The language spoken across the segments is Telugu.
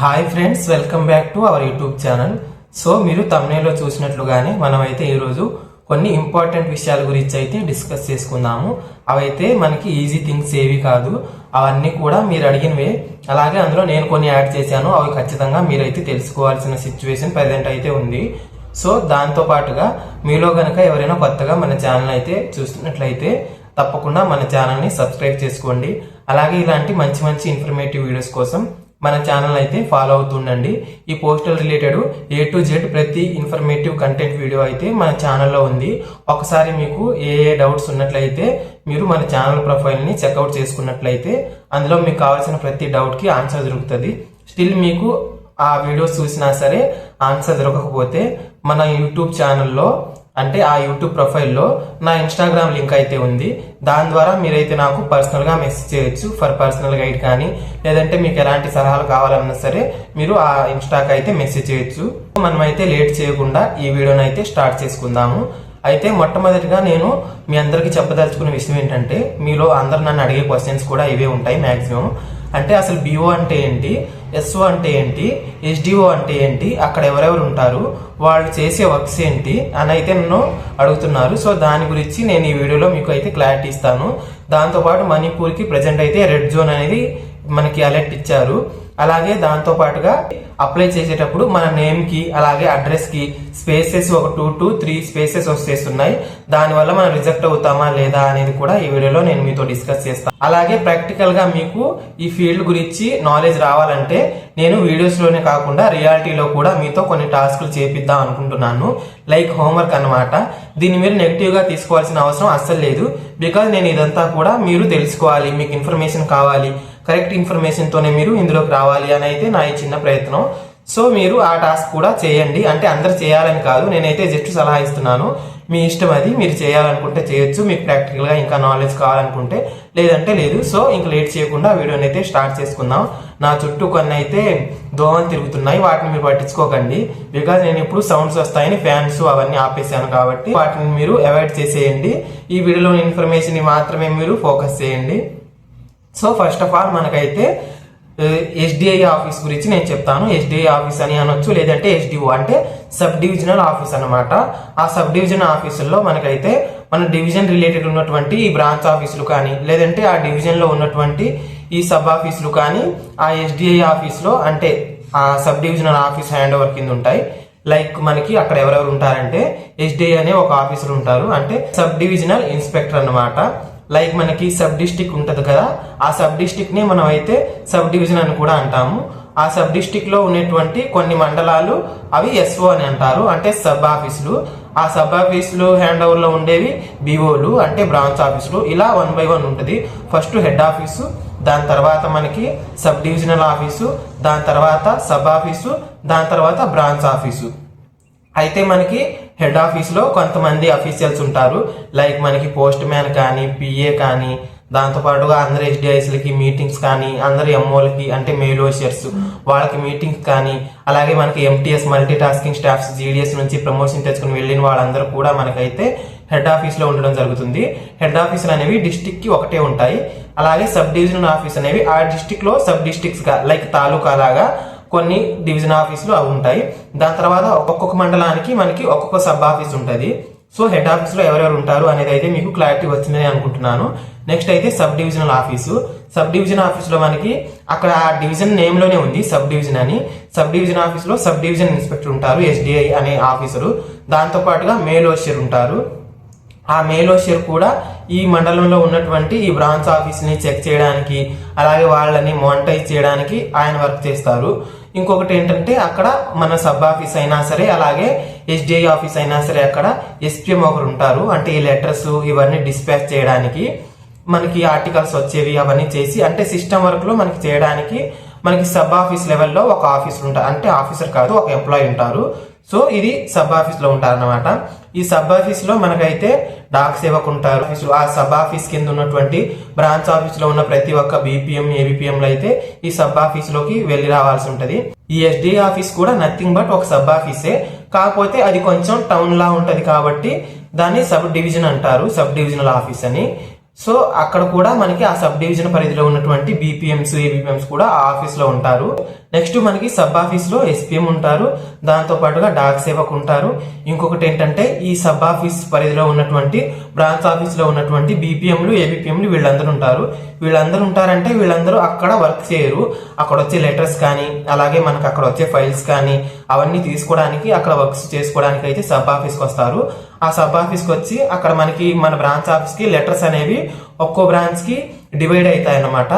Hi friends, welcome back to our YouTube channel. So మీరు తమ్నేల్లో చూసినట్లుగానే మనమైతే ఈరోజు కొన్ని ఇంపార్టెంట్ విషయాల గురించి అయితే డిస్కస్ చేసుకుందాము. అవైతే మనకి ఈజీ థింగ్స్ ఏవి కాదు, అవన్నీ కూడా మీరు అడిగినవే. అలాగే అందులో నేను కొన్ని యాడ్ చేశాను, అవి ఖచ్చితంగా మీరైతే తెలుసుకోవాల్సిన సిచ్యువేషన్ ప్రజెంట్ అయితే ఉంది. సో దాంతో పాటుగా మీలో గనక ఎవరైనా కొత్తగా మన ఛానల్ అయితే చూస్తున్నట్లయితే తప్పకుండా మన ఛానల్ని సబ్స్క్రైబ్ చేసుకోండి. అలాగే ఇలాంటి మంచి మంచి ఇన్ఫర్మేటివ్ వీడియోస్ కోసం మన ఛానల్ అయితే ఫాలో అవుతుండండి. ఈ postal related A to Z ప్రతి ఇన్ఫర్మేటివ్ కంటెంట్ వీడియో అయితే మన ఛానల్లో ఉంది. ఒకసారి మీకు ఏ డౌట్స్ ఉన్నట్లయితే మీరు మన ఛానల్ ప్రొఫైల్ని చెక్అవుట్ చేసుకున్నట్లయితే అందులో మీకు కావాల్సిన ప్రతి డౌట్కి ఆన్సర్ దొరుకుతుంది. స్టిల్ మీకు ఆ వీడియోస్ చూసినా సరే ఆన్సర్ దొరకకపోతే మన యూట్యూబ్ ఛానల్లో అంటే ఆ యూట్యూబ్ ప్రొఫైల్లో నా ఇన్స్టాగ్రామ్ లింక్ అయితే ఉంది. దాని ద్వారా మీరైతే నాకు పర్సనల్గా మెసేజ్ చేయొచ్చు ఫర్ పర్సనల్ గైడ్ కానీ, లేదంటే మీకు ఎలాంటి సలహాలు కావాలన్నా సరే మీరు ఆ ఇన్స్టాకి అయితే మెసేజ్ చేయొచ్చు. మనమైతే లేట్ చేయకుండా ఈ వీడియోని అయితే స్టార్ట్ చేసుకుందాము. అయితే మొట్టమొదటిగా నేను మీ అందరికీ చెప్పదలుచుకున్న విషయం ఏంటంటే, మీలో అందరు నన్ను అడిగే క్వశ్చన్స్ కూడా ఇవే ఉంటాయి మ్యాక్సిమం. అంటే అసలు BO అంటే ఏంటి, SO అంటే ఏంటి, SDO అంటే ఏంటి, అక్కడ ఎవరెవరు ఉంటారు, వాళ్ళు చేసే వర్క్స్ ఏంటి అని అయితే నన్ను అడుగుతున్నారు. సో దాని గురించి నేను ఈ వీడియోలో మీకు అయితే క్లారిటీ ఇస్తాను. దాంతోపాటు మణిపూర్కి ప్రజెంట్ అయితే రెడ్ జోన్ అనేది మనకి అలర్ట్ ఇచ్చారు. అలాగే దాంతో పాటుగా అప్లై చేసేటప్పుడు మన నేమ్కి అలాగే అడ్రస్కి స్పేసెస్ ఒక 2 to 3 స్పేసెస్ వచ్చేస్తున్నాయి. దానివల్ల మనం రిజెక్ట్ అవుతామా లేదా అనేది కూడా ఈ వీడియోలో నేను మీతో డిస్కస్ చేస్తాను. అలాగే ప్రాక్టికల్గా మీకు ఈ ఫీల్డ్ గురించి నాలెడ్జ్ రావాలంటే నేను వీడియోస్లోనే కాకుండా రియాలిటీలో కూడా మీతో కొన్ని టాస్క్లు చేపిద్దాం అనుకుంటున్నాను. లైక్ హోంవర్క్ అన్నమాట. దీన్ని మీరు నెగిటివ్గా తీసుకోవాల్సిన అవసరం అస్సలు లేదు. బికాజ్ నేను ఇదంతా కూడా మీరు తెలుసుకోవాలి, మీకు ఇన్ఫర్మేషన్ కావాలి, కరెక్ట్ ఇన్ఫర్మేషన్తోనే మీరు ఇందులోకి రావాలి అని అయితే నా ఈ చిన్న ప్రయత్నం. సో మీరు ఆ టాస్క్ కూడా చేయండి. అంటే అందరు చేయాలని కాదు, నేనైతే జస్ట్ సలహా ఇస్తున్నాను. మీ ఇష్టం, అది మీరు చేయాలనుకుంటే చేయొచ్చు, మీకు ప్రాక్టికల్గా ఇంకా నాలెడ్జ్ కావాలనుకుంటే, లేదంటే లేదు. సో ఇంక లేట్ చేయకుండా వీడియోని అయితే స్టార్ట్ చేసుకుందాం. నా చుట్టూ కొన్ని అయితే దోమలు తిరుగుతున్నాయి, వాటిని మీరు పట్టించుకోకండి. బికాజ్ నేను ఇప్పుడు సౌండ్స్ వస్తాయని ఫ్యాన్స్ అవన్నీ ఆపేసాను కాబట్టి వాటిని మీరు అవాయిడ్ చేసేయండి. ఈ వీడియోలో ఇన్ఫర్మేషన్ మాత్రమే మీరు ఫోకస్ చేయండి. సో ఫస్ట్ ఆఫ్ ఆల్ మనకైతే SDI ఆఫీస్ గురించి నేను చెప్తాను. SDI ఆఫీస్ అని అనొచ్చు, లేదంటే SDO అంటే సబ్ డివిజనల్ ఆఫీస్ అనమాట. ఆ సబ్ డివిజన్ ఆఫీసుల్లో మనకైతే మన డివిజన్ రిలేటెడ్ ఉన్నటువంటి ఈ బ్రాంచ్ ఆఫీసులు కానీ, లేదంటే ఆ డివిజన్లో ఉన్నటువంటి ఈ సబ్ ఆఫీసులు కానీ ఆ SDI ఆఫీస్లో అంటే ఆ sub divisional office hand over కింద ఉంటాయి. లైక్ మనకి అక్కడ ఎవరెవరు ఉంటారంటే SDI అనే ఒక ఆఫీసర్ ఉంటారు, అంటే సబ్ డివిజనల్ ఇన్స్పెక్టర్ అన్నమాట. లైక్ మనకి సబ్ డిస్టిక్ ఉంటుంది కదా, ఆ సబ్ డిస్టిక్ ని మనం అయితే సబ్ డివిజన్ అని కూడా అంటాము. ఆ సబ్ డిస్టిక్ లో ఉన్నటువంటి కొన్ని మండలాలు అవి SO అని అంటారు, అంటే సబ్ ఆఫీసులు. ఆ సబ్ ఆఫీసులు హ్యాండ్ ఓవర్ లో ఉండేవి BOలు అంటే బ్రాంచ్ ఆఫీసులు. ఇలా 1 by 1 ఉంటుంది. ఫస్ట్ హెడ్ ఆఫీసు, దాని తర్వాత మనకి సబ్ డివిజనల్ ఆఫీసు, దాని తర్వాత సబ్ ఆఫీసు, దాని తర్వాత బ్రాంచ్ ఆఫీసు. అయితే మనకి హెడ్ ఆఫీస్లో కొంతమంది అఫీషియల్స్ ఉంటారు. లైక్ మనకి పోస్ట్ మ్యాన్ కానీ, PA కానీ, దాంతోపాటుగా అందరు SDIస్లకి మీటింగ్స్ కానీ, అందరు MOలకి అంటే మెయిల్ ఓషియర్స్ వాళ్ళకి మీటింగ్స్ కానీ, అలాగే మనకి MTS multi tasking staffs GDS నుంచి ప్రమోషన్ తెచ్చుకుని వెళ్ళిన వాళ్ళందరూ కూడా మనకైతే హెడ్ ఆఫీస్లో ఉండడం జరుగుతుంది. హెడ్ ఆఫీసులు అనేవి డిస్టిక్కి ఒకటే ఉంటాయి. అలాగే సబ్ డివిజనల్ ఆఫీస్ అనేవి ఆ డిస్టిక్లో సబ్ డిస్టిక్స్గా లైక్ తాలూకా లాగా కొన్ని డివిజన్ ఆఫీసులు అవి ఉంటాయి. దాని తర్వాత ఒక్కొక్క మండలానికి మనకి ఒక్కొక్క సబ్ ఆఫీస్ ఉంటుంది. సో హెడ్ ఆఫీస్లో ఎవరెవరు ఉంటారు అనేది అయితే మీకు క్లారిటీ వచ్చిందని అనుకుంటున్నాను. నెక్స్ట్ అయితే sub divisional office. Sub division ఆఫీస్లో మనకి అక్కడ ఆ డివిజన్ నేమ్లోనే ఉంది సబ్ డివిజన్ అని. సబ్ డివిజన్ ఆఫీస్లో సబ్ డివిజన్ ఇన్స్పెక్టర్ ఉంటారు, SDI అనే ఆఫీసరు. దాంతోపాటుగా మెయిల్ ఓషియర్ ఉంటారు. ఆ మెయిల్ ఓషియర్ కూడా ఈ మండలంలో ఉన్నటువంటి ఈ బ్రాంచ్ ఆఫీస్ని చెక్ చేయడానికి, అలాగే వాళ్ళని మానిటైజ్ చేయడానికి ఆయన వర్క్ చేస్తారు. ఇంకొకటి ఏంటంటే అక్కడ మన సబ్ ఆఫీస్ అయినా సరే, అలాగే SDI ఆఫీస్ అయినా సరే అక్కడ SPM ఒకరు ఉంటారు, అంటే ఈ లెటర్స్ ఇవన్నీ డిస్పాచ్ చేయడానికి, మనకి ఆర్టికల్స్ వచ్చేవి అవన్నీ చేసి, అంటే సిస్టమ్ వర్క్ లో మనకి చేయడానికి మనకి సబ్ ఆఫీస్ లెవెల్లో ఒక ఆఫీసర్ ఉంటారు, అంటే ఆఫీసర్ కాదు ఒక ఎంప్లాయీ ఉంటారు. సో ఇది సబ్ ఆఫీస్ లో ఉంటారు అనమాట. ఈ సబ్ ఆఫీస్ లో మనకైతే డాక్ సేవకు ఉంటారు. ఆ సబ్ ఆఫీస్ కింద ఉన్నటువంటి బ్రాంచ్ ఆఫీస్ లో ఉన్న ప్రతి ఒక్క BPM ABPMలు అయితే ఈ సబ్ ఆఫీస్ లోకి వెళ్ళి రావాల్సి ఉంటది. ఈ SDI ఆఫీస్ కూడా నథింగ్ బట్ ఒక సబ్ ఆఫీసే, కాకపోతే అది కొంచెం టౌన్ లా ఉంటది కాబట్టి దాన్ని సబ్ డివిజన్ అంటారు, సబ్ డివిజనల్ ఆఫీస్ అని. సో అక్కడ కూడా మనకి ఆ సబ్ డివిజన్ పరిధిలో ఉన్నటువంటి బీపీఎంస్ ఏబిపిఎంస్ కూడా ఆ ఆఫీస్ లో ఉంటారు. నెక్స్ట్ మనకి సబ్ ఆఫీస్ లో ఎస్పీఎం ఉంటారు, దాంతో పాటుగా డాక్ సేవక్ ఉంటారు. ఇంకొకటి ఏంటంటే ఈ సబ్ ఆఫీస్ పరిధిలో ఉన్నటువంటి బ్రాంచ్ ఆఫీస్ లో ఉన్నటువంటి బీపీఎంలు ఏబిపిఎంలు వీళ్ళందరూ ఉంటారు. వీళ్ళందరూ ఉంటారంటే వీళ్ళందరూ అక్కడ వర్క్ చేయరు. అక్కడ వచ్చే లెటర్స్ కానీ అలాగే మనకు అక్కడ వచ్చే ఫైల్స్ కానీ అవన్నీ తీసుకోవడానికి అక్కడ వర్క్స్ చేసుకోవడానికి అయితే సబ్ ఆఫీస్కి వస్తారు. ఆ సబ్ ఆఫీస్కి వచ్చి అక్కడ మనకి మన బ్రాంచ్ ఆఫీస్కి లెటర్స్ అనేవి ఒక్కో బ్రాంచ్ కి డివైడ్ అవుతాయి అన్నమాట.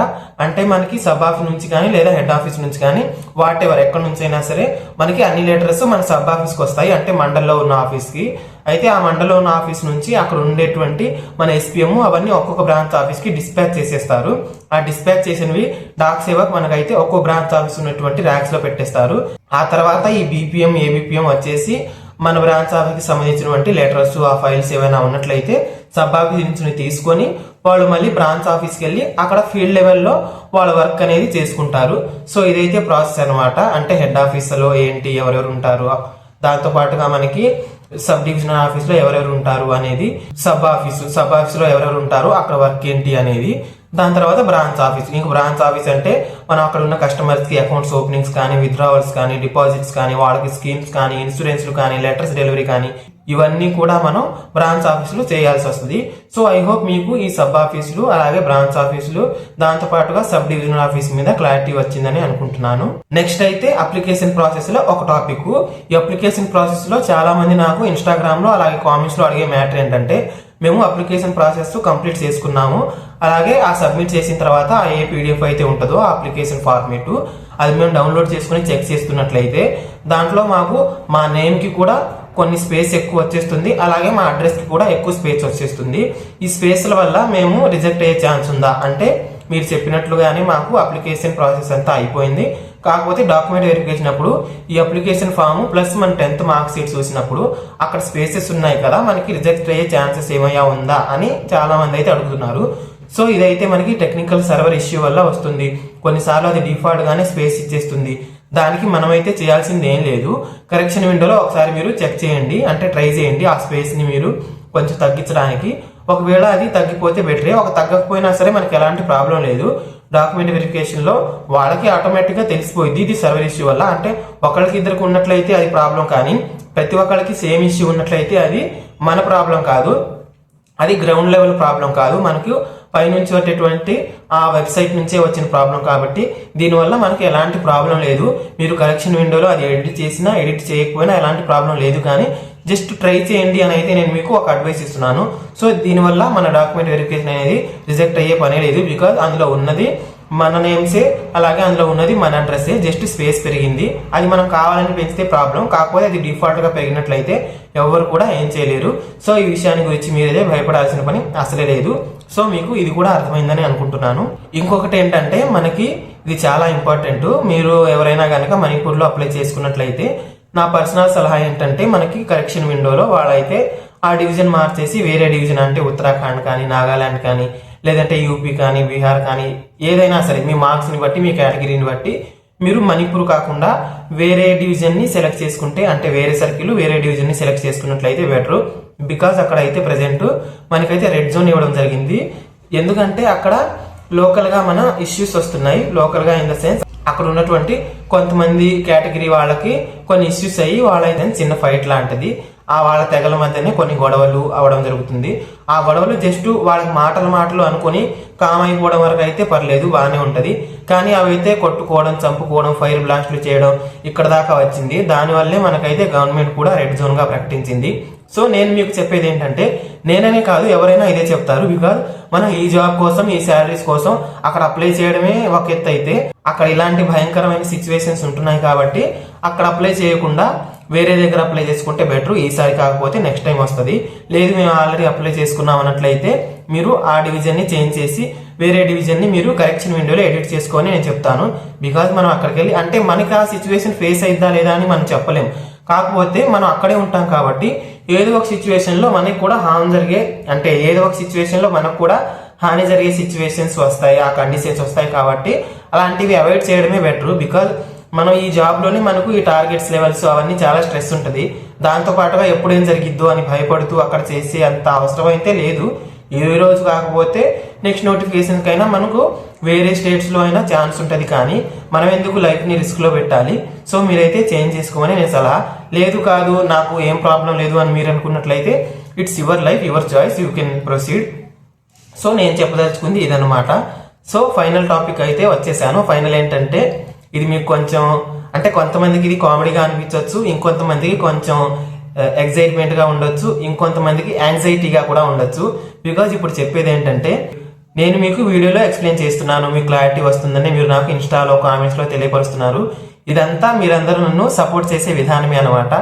అంటే మనకి సబ్ ఆఫీస్ నుంచి కానీ లేదా హెడ్ ఆఫీస్ నుంచి కానీ వాట్ ఎవర్ ఎక్కడి నుంచి అయినా సరే మనకి అన్ని లెటర్స్ మన సబ్ ఆఫీస్కి వస్తాయి, అంటే మండల్లో ఉన్న ఆఫీస్కి. అయితే ఆ మండల్లో ఉన్న ఆఫీస్ నుంచి అక్కడ ఉండేటువంటి మన ఎస్పీఎం అవన్నీ ఒక్కొక్క బ్రాంచ్ ఆఫీస్కి డిస్పాచ్ చేసేస్తారు. ఆ డిస్పాచ్ చేసినవి డాక్ సేవక్ మనకైతే ఒక్కో బ్రాంచ్ ఆఫీస్ ఉన్నటువంటి ర్యాక్స్ లో పెట్టేస్తారు. ఆ తర్వాత ఈ బీపీఎం ఏబిపిఎం వచ్చేసి మన బ్రాంచ్ ఆఫీస్కి సంబంధించినటువంటి లెటర్స్ ఆ ఫైల్స్ ఏమైనా ఉన్నట్లయితే సబ్ ఆఫీస్ నుంచి తీసుకొని వాళ్ళు మళ్ళీ బ్రాంచ్ ఆఫీస్కి వెళ్ళి అక్కడ ఫీల్డ్ లెవెల్లో వాళ్ళ వర్క్ అనేది చేసుకుంటారు. సో ఇదైతే ప్రాసెస్ అనమాట. అంటే హెడ్ ఆఫీస్లో ఏంటి ఎవరెవరు ఉంటారు, దాంతో పాటుగా మనకి సబ్ డివిజనల్ ఆఫీస్ లో ఎవరెవరు ఉంటారు అనేది, సబ్ ఆఫీస్ లో ఎవరెవరు ఉంటారు అక్కడ వర్క్ ఏంటి అనేది. దాని తర్వాత బ్రాంచ్ ఆఫీస్. ఇంక బ్రాంచ్ ఆఫీస్ అంటే మనం అక్కడ ఉన్న కస్టమర్స్ కి అకౌంట్స్ ఓపెనింగ్స్ కానీ, విత్డ్రావల్స్ కానీ, డిపాజిట్స్ కానీ, వాళ్ళకి స్కీమ్స్ కానీ, ఇన్సూరెన్స్లు కానీ, లెటర్స్ డెలివరీ కానీ ఇవన్నీ కూడా మనం బ్రాంచ్ ఆఫీసులు చేయాల్సి వస్తుంది. సో ఐ హోప్ మీకు ఈ సబ్ ఆఫీసులు అలాగే బ్రాంచ్ ఆఫీసులు దాంతో పాటుగా సబ్ డివిజనల్ ఆఫీస్ మీద క్లారిటీ వచ్చిందని అనుకుంటున్నాను. నెక్స్ట్ అయితే అప్లికేషన్ ప్రాసెస్ లో ఒక టాపిక్. ఈ అప్లికేషన్ ప్రాసెస్ లో చాలా మంది నాకు ఇన్స్టాగ్రామ్ లో అలాగే కామెంట్స్ లో అడిగే మ్యాటర్ ఏంటంటే, మేము అప్లికేషన్ ప్రాసెస్ కంప్లీట్ చేసుకున్నాము, అలాగే ఆ సబ్మిట్ చేసిన తర్వాత ఏ పీడిఎఫ్ అయితే ఉంటుందో ఆ అప్లికేషన్ ఫార్మేట్ అది మేము డౌన్లోడ్ చేసుకుని చెక్ చేస్తున్నట్లయితే దాంట్లో మాకు మా నేమ్ కి కూడా కొన్ని స్పేస్ ఎక్కువ వచ్చేస్తుంది, అలాగే మా అడ్రస్ కి కూడా ఎక్కువ స్పేస్ వచ్చేస్తుంది. ఈ స్పేస్ల వల్ల మేము రిజెక్ట్ అయ్యే ఛాన్స్ ఉందా అంటే, మీరు చెప్పినట్లుగానే మాకు అప్లికేషన్ ప్రాసెస్ అంతా అయిపోయింది, కాకపోతే డాక్యుమెంట్ వెరిఫికేషన్ అప్పుడు ఈ అప్లికేషన్ ఫామ్ ప్లస్ మన 10th మార్క్ షీట్ చూసినప్పుడు అక్కడ స్పేసెస్ ఉన్నాయి కదా, మనకి రిజెక్ట్ అయ్యే ఛాన్సెస్ ఏమయ్యా ఉందా అని చాలా మంది అయితే అడుగుతున్నారు. సో ఇదైతే మనకి టెక్నికల్ సర్వర్ ఇష్యూ వల్ల వస్తుంది. కొన్నిసార్లు అది డిఫాల్ట్ గానే స్పేస్ ఇచ్చేస్తుంది. దానికి మనమైతే చేయాల్సింది ఏం లేదు. కరెక్షన్ విండోలో ఒకసారి మీరు చెక్ చేయండి, అంటే ట్రై చేయండి ఆ స్పేస్ ని మీరు కొంచెం తగ్గించడానికి. ఒకవేళ అది తగ్గిపోతే బెటరే, ఒక తగ్గకపోయినా సరే మనకి ఎలాంటి ప్రాబ్లం లేదు. డాక్యుమెంట్ వెరిఫికేషన్ లో వాళ్ళకి ఆటోమేటిక్ గా తెలిసిపోయింది ఇది సర్వర్ ఇష్యూ వల్ల. అంటే ఒకరికి ఇద్దరికి ఉన్నట్లయితే అది ప్రాబ్లం, కానీ ప్రతి ఒక్కరికి సేమ్ ఇష్యూ ఉన్నట్లయితే అది మన ప్రాబ్లం కాదు, అది గ్రౌండ్ లెవెల్ ప్రాబ్లం కాదు, మనకు పైనుంచి వచ్చేటువంటి ఆ వెబ్సైట్ నుంచే వచ్చిన ప్రాబ్లం. కాబట్టి దీనివల్ల మనకి ఎలాంటి ప్రాబ్లం లేదు. మీరు కరెక్షన్ విండోలో అది ఎడిట్ చేసినా ఎడిట్ చేయకపోయినా ఎలాంటి ప్రాబ్లం లేదు, కానీ జస్ట్ ట్రై చేయండి అని అయితే నేను మీకు ఒక అడ్వైస్ ఇస్తున్నాను. సో దీనివల్ల మన డాక్యుమెంట్ వెరిఫికేషన్ అనేది రిజెక్ట్ అయ్యే పనే లేదు, బికాజ్ అందులో ఉన్నది మన నేమ్సే, అలాగే అందులో ఉన్నది మన అడ్రస్సే, జస్ట్ స్పేస్ పెరిగింది. అది మనం కావాలని పెంచితే ప్రాబ్లం, కాకపోతే అది డిఫాల్ట్ గా పెరిగినట్లయితే ఎవరు కూడా ఏం చేయలేరు. సో ఈ విషయాన్ని గురించి మీరైతే భయపడాల్సిన పని అసలే లేదు. సో మీకు ఇది కూడా అర్థమైందని అనుకుంటున్నాను. ఇంకొకటి ఏంటంటే, మనకి ఇది చాలా ఇంపార్టెంట్. మీరు ఎవరైనా కనుక మణిపూర్ లో అప్లై చేసుకున్నట్లయితే నా పర్సనల్ సలహా ఏంటంటే, మనకి కరెక్షన్ విండోలో వాళ్ళైతే ఆ డివిజన్ మార్చేసి వేరే డివిజన్, అంటే ఉత్తరాఖండ్ కానీ, నాగాలాండ్ కానీ, లేదంటే యూపీ కానీ, బీహార్ కానీ, ఏదైనా సరే మీ మార్క్స్ ని బట్టి మీ కేటగిరీని బట్టి మీరు మణిపూర్ కాకుండా వేరే డివిజన్ ని సెలెక్ట్ చేసుకుంటే, అంటే వేరే సర్కిల్ వేరే డివిజన్ ని సెలెక్ట్ చేసుకున్నట్లయితే బెటర్. బికాజ్ అక్కడ అయితే ప్రెసెంట్ మనకైతే రెడ్ జోన్ ఇవ్వడం జరిగింది. ఎందుకంటే అక్కడ లోకల్ గా మన ఇష్యూస్ వస్తున్నాయి. లోకల్ గా ఇన్ ద సెన్స్ అక్కడ ఉన్నటువంటి కొంతమంది కేటగిరీ వాళ్ళకి కొన్ని ఇష్యూస్ అయ్యి వాళ్ళైతే చిన్న ఫైట్ లాంటిది, ఆ వాళ్ళ తెగల మధ్యనే కొన్ని గొడవలు అవడం జరుగుతుంది. ఆ గొడవలు జస్ట్ వాళ్ళకి మాటలు అనుకుని కామ్ అయిపోవడం వరకు అయితే పర్లేదు, బాగానే ఉంటది. కానీ అవైతే కొట్టుకోవడం, చంపుకోవడం, ఫైర్ బ్లాస్ట్లు చేయడం ఇక్కడ దాకా వచ్చింది. దానివల్లే మనకైతే గవర్నమెంట్ కూడా రెడ్ జోన్ గా ప్రకటించింది. సో నేను మీకు చెప్పేది ఏంటంటే, నేననే కాదు ఎవరైనా ఇదే చెప్తారు. బికాజ్ మనం ఈ జాబ్ కోసం, ఈ శాలరీస్ కోసం అక్కడ అప్లై చేయడమే ఒక ఎత్తు అయితే, అక్కడ ఇలాంటి భయంకరమైన సిచ్యువేషన్స్ ఉంటున్నాయి కాబట్టి అక్కడ అప్లై చేయకుండా వేరే దగ్గర అప్లై చేసుకుంటే బెటర్. ఈసారి కాకపోతే నెక్స్ట్ టైం వస్తుంది. లేదు మేము ఆల్రెడీ అప్లై చేసుకున్నాం అన్నట్లయితే మీరు ఆ డివిజన్ ని చేంజ్ చేసి వేరే డివిజన్ ని మీరు కరెక్షన్ విండోలో ఎడిట్ చేసుకొని నేను చెప్తాను. బికాజ్ మనం అక్కడికి వెళ్ళి, అంటే మనకి ఆ సిచ్యువేషన్ ఫేస్ అయిద్దా లేదా అని మనం చెప్పలేం, కాకపోతే మనం అక్కడే ఉంటాం కాబట్టి ఏదో ఒక సిచ్యువేషన్ లో మనకి కూడా హాని జరిగే, అంటే ఏదో ఒక సిచ్యువేషన్ లో మనకు కూడా హాని జరిగే సిచ్యువేషన్స్ వస్తాయి, ఆ కండిషన్స్ వస్తాయి. కాబట్టి అలాంటివి అవాయిడ్ చేయడమే బెటర్. బికాజ్ మనం ఈ జాబ్ లోనే మనకు ఈ టార్గెట్స్ లెవెల్స్ అవన్నీ చాలా స్ట్రెస్ ఉంటుంది. దాంతో పాటుగా ఎప్పుడేం జరిగిద్దో అని భయపడుతూ అక్కడ చేసే అంత అవసరం అయితే లేదు. ఈ రోజు కాకపోతే నెక్స్ట్ నోటిఫికేషన్ కైనా మనకు వేరే స్టేట్స్లో అయినా ఛాన్స్ ఉంటుంది, కానీ మనం ఎందుకు లైఫ్ని రిస్క్లో పెట్టాలి? సో మీరైతే చేంజ్ చేసుకోమని నేను సలహా. లేదు కాదు నాకు ఏం ప్రాబ్లం లేదు అని మీరు అనుకున్నట్లయితే it's your life, your choice, you can proceed. So నేను చెప్పదలుచుకుంది ఇదనమాట. సో ఫైనల్ టాపిక్ అయితే వచ్చేసాను. ఫైనల్ ఏంటంటే ఇది మీకు కొంచెం అంటే కొంతమందికి ఇది కామెడీగా అనిపించవచ్చు, ఇంకొంతమందికి కొంచెం ఎగ్జైట్మెంట్గా ఉండొచ్చు, ఇంకొంతమందికి యాంగ్జైటీగా కూడా ఉండొచ్చు. బికాజ్ ఇప్పుడు చెప్పేది ఏంటంటే నేను మీకు వీడియోలో ఎక్స్ప్లెయిన్ చేస్తున్నాను, మీకు క్లారిటీ వస్తుందని మీరు నాకు ఇన్స్టాలో కామెంట్స్లో తెలియపరుస్తున్నారు. ఇదంతా మీరందరూ నన్ను సపోర్ట్ చేసే విధానమే అనమాట.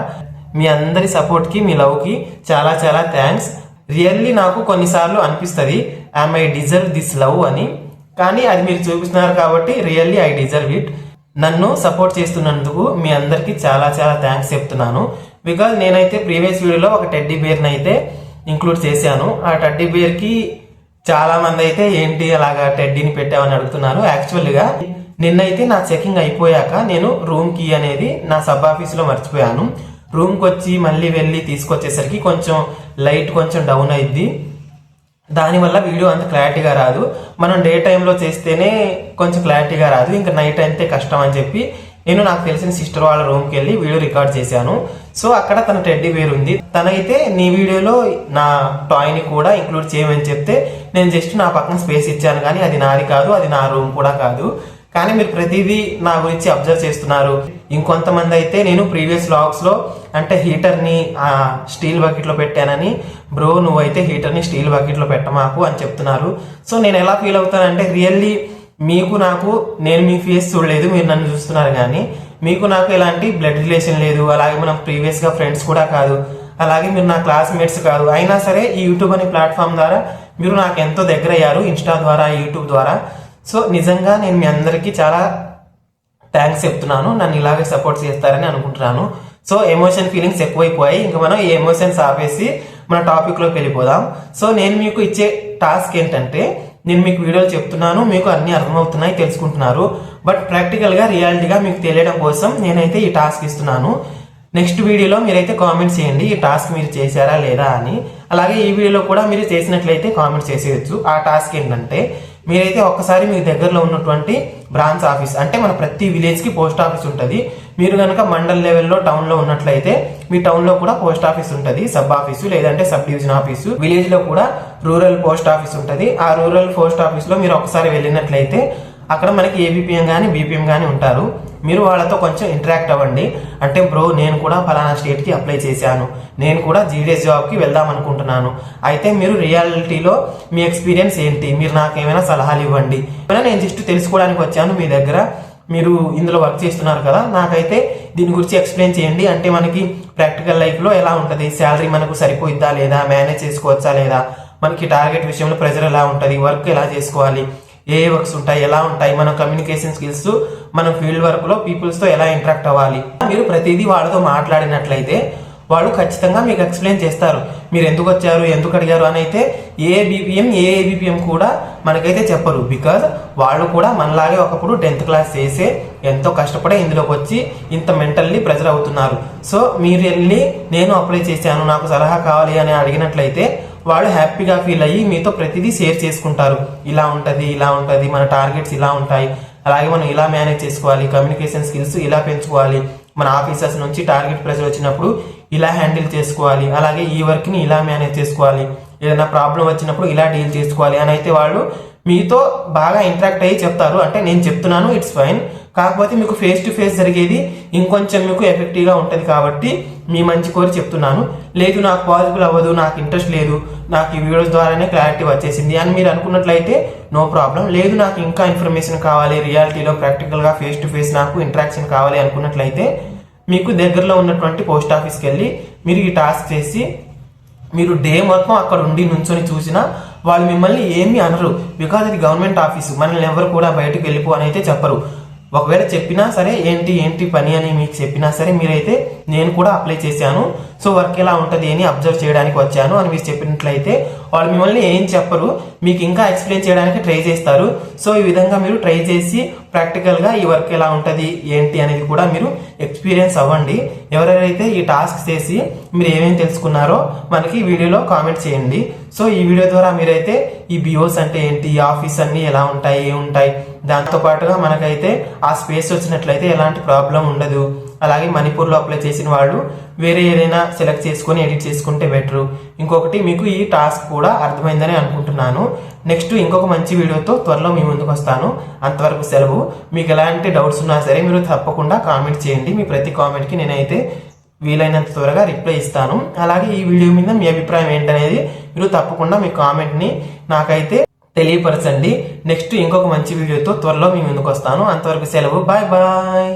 మీ అందరి సపోర్ట్కి, మీ లవ్కి చాలా చాలా థ్యాంక్స్. రియల్లీ నాకు కొన్నిసార్లు అనిపిస్తుంది ఐ డిజర్వ్ దిస్ లవ్ అని, కానీ అది మీరు చూపిస్తున్నారు కాబట్టి రియల్లీ ఐ డిజర్వ్ ఇట్. నన్ను సపోర్ట్ చేస్తున్నందుకు మీ అందరికీ చాలా చాలా థ్యాంక్స్ చెప్తున్నాను. బికాజ్ నేనైతే ప్రీవియస్ వీడియోలో ఒక టెడ్డీ బేర్ని అయితే ఇంక్లూడ్ చేశాను. ఆ టెడ్డీ బేర్కి చాలా మంది అయితే ఏంటి అలాగా టెడ్డీని పెట్టామని అడుగుతున్నారు. యాక్చువల్గా నిన్నైతే నా చెకింగ్ అయిపోయాక నేను రూమ్ కీ అనేది నా సబ్ ఆఫీస్లో మర్చిపోయాను. రూమ్కి వచ్చి మళ్ళీ వెళ్ళి తీసుకొచ్చేసరికి కొంచెం లైట్ కొంచెం డౌన్ అయింది, దానివల్ల వీడియో అంత క్లారిటీగా రాదు. మనం డే టైంలో చేస్తేనే కొంచెం క్లారిటీగా రాదు, ఇంకా నైట్ అయితే కష్టం అని చెప్పి నేను నాకు తెలిసిన సిస్టర్ వాళ్ళ రూమ్కి వెళ్ళి వీడియో రికార్డ్ చేశాను. సో అక్కడ తన టెడ్డీ బేర్ ఉంది, తనైతే నీ వీడియోలో నా టాయ్ని కూడా ఇంక్లూడ్ చేయమని చెప్తే నేను జస్ట్ నా పక్కన స్పేస్ ఇచ్చాను, కానీ అది నాది కాదు, అది నా రూమ్ కూడా కాదు. కానీ మీరు ప్రతిదీ నా గురించి అబ్జర్వ్ చేస్తున్నారు. ఇంకొంతమంది అయితే నేను ప్రీవియస్ వ్లాగ్స్లో అంటే హీటర్ని స్టీల్ బకెట్లో పెట్టానని, బ్రో నువ్వైతే హీటర్ని స్టీల్ బకెట్లో పెట్టమాకు అని చెప్తున్నారు. సో నేను ఎలా ఫీల్ అవుతానంటే రియల్లీ మీకు నాకు నేను మీ ఫేస్ చూడలేదు, మీరు నన్ను చూస్తున్నారు, కానీ మీకు నాకు ఎలాంటి బ్లడ్ రిలేషన్ లేదు, అలాగే మనం ప్రీవియస్గా ఫ్రెండ్స్ కూడా కాదు, అలాగే మీరు నా క్లాస్మేట్స్ కాదు. అయినా సరే ఈ యూట్యూబ్ అనే ప్లాట్ఫామ్ ద్వారా మీరు నాకు ఎంతో దగ్గర అయ్యారు, ఇన్స్టా ద్వారా, యూట్యూబ్ ద్వారా. సో నిజంగా నేను మీ అందరికీ చాలా థ్యాంక్స్ చెప్తున్నాను, నన్ను ఇలాగే సపోర్ట్ చేస్తారని అనుకుంటున్నాను. సో ఎమోషన్ ఫీలింగ్స్ ఎక్కువైపోయాయి, ఇంకా మనం ఈ ఎమోషన్స్ ఆపేసి మన టాపిక్లోకి వెళ్ళిపోదాం. సో నేను మీకు ఇచ్చే టాస్క్ ఏంటంటే నేను మీకు వీడియోలు చెప్తున్నాను, మీకు అన్నీ అర్థమవుతున్నాయి, తెలుసుకుంటున్నారు, బట్ ప్రాక్టికల్గా రియాలిటీగా మీకు తెలియడం కోసం నేనైతే ఈ టాస్క్ ఇస్తున్నాను. నెక్స్ట్ వీడియోలో మీరైతే కామెంట్ చేయండి ఈ టాస్క్ మీరు చేశారా లేదా అని. అలాగే ఈ వీడియోలో కూడా మీరు చేసినట్లయితే కామెంట్ చేసేయచ్చు. ఆ టాస్క్ ఏంటంటే మీరైతే ఒక్కసారి మీ దగ్గరలో ఉన్నటువంటి బ్రాంచ్ ఆఫీస్, అంటే మన ప్రతి విలేజ్కి పోస్ట్ ఆఫీస్ ఉంటుంది. మీరు కనుక మండల్ లెవెల్లో టౌన్లో ఉన్నట్లయితే మీ టౌన్లో కూడా పోస్ట్ ఆఫీస్ ఉంటుంది, సబ్ ఆఫీసు లేదంటే సబ్ డివిజన్ ఆఫీసు. విలేజ్లో కూడా రూరల్ పోస్ట్ ఆఫీస్ ఉంటుంది. ఆ రూరల్ పోస్ట్ ఆఫీస్లో మీరు ఒకసారి వెళ్ళినట్లయితే అక్కడ మనకి ఏబిపిఎం కానీ బీపీఎం కానీ ఉంటారు. మీరు వాళ్ళతో కొంచెం ఇంటరాక్ట్ అవ్వండి. అంటే బ్రో నేను కూడా ఫలానా స్టేట్కి అప్లై చేశాను, నేను కూడా జీడీఎస్ జాబ్కి వెళ్దాం అనుకుంటున్నాను, అయితే మీరు రియాలిటీలో మీ ఎక్స్పీరియన్స్ ఏంటి, మీరు నాకు ఏమైనా సలహాలు ఇవ్వండి, నేను జస్ట్ తెలుసుకోవడానికి వచ్చాను మీ దగ్గర, మీరు ఇందులో వర్క్ చేస్తున్నారు కదా, నాకైతే దీని గురించి ఎక్స్ప్లెయిన్ చేయండి. అంటే మనకి ప్రాక్టికల్ లైఫ్లో ఎలా ఉంటుంది, శాలరీ మనకు సరిపోయిద్దా లేదా, మేనేజ్ చేసుకోవచ్చా లేదా, మనకి టార్గెట్ విషయంలో ప్రెజర్ ఎలా ఉంటుంది, వర్క్ ఎలా చేసుకోవాలి, ఏ వర్క్స్ ఉంటాయి, ఎలా ఉంటాయి, మన కమ్యూనికేషన్ స్కిల్స్, మన ఫీల్డ్ వర్క్లో పీపుల్స్తో ఎలా ఇంటరాక్ట్ అవ్వాలి. మీరు ప్రతిదీ వాళ్ళతో మాట్లాడినట్లయితే వాళ్ళు ఖచ్చితంగా మీకు ఎక్స్ప్లెయిన్ చేస్తారు మీరు ఎందుకు వచ్చారు, ఎందుకు అడిగారు అని. అయితే ఏ బీపీఎం ఏ ఏబిపిఎం కూడా మనకైతే చెప్పరు, బికాజ్ వాళ్ళు కూడా మనలాగే ఒకప్పుడు 10th క్లాస్ చేసే ఎంతో కష్టపడే ఇందులోకి వచ్చి ఇంత మెంటల్లీ ప్రెజర్ అవుతున్నారు. సో మీరు వెళ్ళి నేను అప్లై చేశాను నాకు సలహా కావాలి అని అడిగినట్లయితే వాళ్ళు హ్యాపీగా ఫీల్ అయ్యి మీతో ప్రతిదీ షేర్ చేసుకుంటారు. ఇలా ఉంటుంది, ఇలా ఉంటుంది, మన టార్గెట్స్ ఇలా ఉంటాయి, అలాగే మనం ఇలా మేనేజ్ చేసుకోవాలి, కమ్యూనికేషన్ స్కిల్స్ ఇలా పెంచుకోవాలి, మన ఆఫీసర్స్ నుంచి టార్గెట్ ప్రెజర్ వచ్చినప్పుడు ఇలా హ్యాండిల్ చేసుకోవాలి, అలాగే ఈ వర్క్ని ఇలా మేనేజ్ చేసుకోవాలి, ఏదైనా ప్రాబ్లం వచ్చినప్పుడు ఇలా డీల్ చేసుకోవాలి అని అయితే వాళ్ళు మీతో బాగా ఇంటరాక్ట్ అయ్యి చెప్తారు. అంటే నేను చెప్తున్నాను ఇట్స్ ఫైన్, కాకపోతే మీకు ఫేస్ టు ఫేస్ జరిగేది ఇంకొంచెం మీకు ఎఫెక్టివ్గా ఉంటుంది కాబట్టి మీ మంచి కోరి చెప్తున్నాను. లేదు నాకు పాసిబుల్ అవ్వదు, నాకు ఇంట్రెస్ట్ లేదు, నాకు ఈ వీడియోస్ ద్వారానే క్లారిటీ వచ్చేసింది అని మీరు అనుకున్నట్లయితే నో ప్రాబ్లం. లేదు నాకు ఇంకా ఇన్ఫర్మేషన్ కావాలి, రియాలిటీలో ప్రాక్టికల్గా ఫేస్ టు ఫేస్ నాకు ఇంటరాక్షన్ కావాలి అనుకున్నట్లయితే మీకు దగ్గరలో ఉన్నటువంటి పోస్ట్ ఆఫీస్కి వెళ్ళి మీరు ఈ టాస్క్ చేసి మీరు డే మొత్తం అక్కడ ఉండి నుంచొని చూసినా వాళ్ళు మిమ్మల్ని ఏమీ అనరు, బికాజ్ ఇది గవర్నమెంట్ ఆఫీసు, మనల్ని ఎవరు కూడా బయటకు వెళ్ళిపో అని అయితే చెప్పరు. ఒకవేళ చెప్పినా సరే ఏంటి పని అని మీకు చెప్పినా సరే మీరైతే నేను కూడా అప్లై చేశాను, సో వర్క్ ఎలా ఉంటుంది అని అబ్జర్వ్ చేయడానికి వచ్చాను అని మీరు చెప్పినట్లయితే వాళ్ళు మిమ్మల్ని ఏం చెప్పరు, మీకు ఇంకా ఎక్స్ప్లెయిన్ చేయడానికి ట్రై చేస్తారు. సో ఈ విధంగా మీరు ట్రై చేసి ప్రాక్టికల్గా ఈ వర్క్ ఎలా ఉంటుంది ఏంటి అనేది కూడా మీరు ఎక్స్పీరియన్స్ అవ్వండి. ఎవరెవరైతే ఈ టాస్క్ చేసి మీరు ఏమేమి తెలుసుకున్నారో మనకి వీడియోలో కామెంట్ చేయండి. సో ఈ వీడియో ద్వారా మీరైతే ఈ బిఓస్ అంటే ఏంటి, ఈ ఆఫీస్ అన్ని ఎలా ఉంటాయి, ఏముంటాయి, దాంతో పాటుగా మనకైతే ఆ స్పేస్ వచ్చినట్లయితే ఎలాంటి ప్రాబ్లం ఉండదు. అలాగే మణిపూర్లో అప్లై చేసిన వాళ్ళు వేరే ఏదైనా సెలెక్ట్ చేసుకొని ఎడిట్ చేసుకుంటే బెటరు. ఇంకొకటి, మీకు ఈ టాస్క్ కూడా అర్థమైందని అనుకుంటున్నాను. నెక్స్ట్ ఇంకొక మంచి వీడియోతో త్వరలో మీ ముందుకు వస్తాను. అంతవరకు సెలవు. మీకు ఎలాంటి డౌట్స్ ఉన్నా సరే మీరు తప్పకుండా కామెంట్ చేయండి. మీ ప్రతి కామెంట్కి నేనైతే వీలైనంత త్వరగా రిప్లై ఇస్తాను. అలాగే ఈ వీడియో మీద మీ అభిప్రాయం ఏంటనేది మీరు తప్పకుండా మీ కామెంట్ని నాకైతే తెలియపరచండి. నెక్స్ట్ ఇంకొక మంచి వీడియోతో త్వరలో మీ ముందుకు వస్తాను. అంతవరకు సెలవు. Bye bye.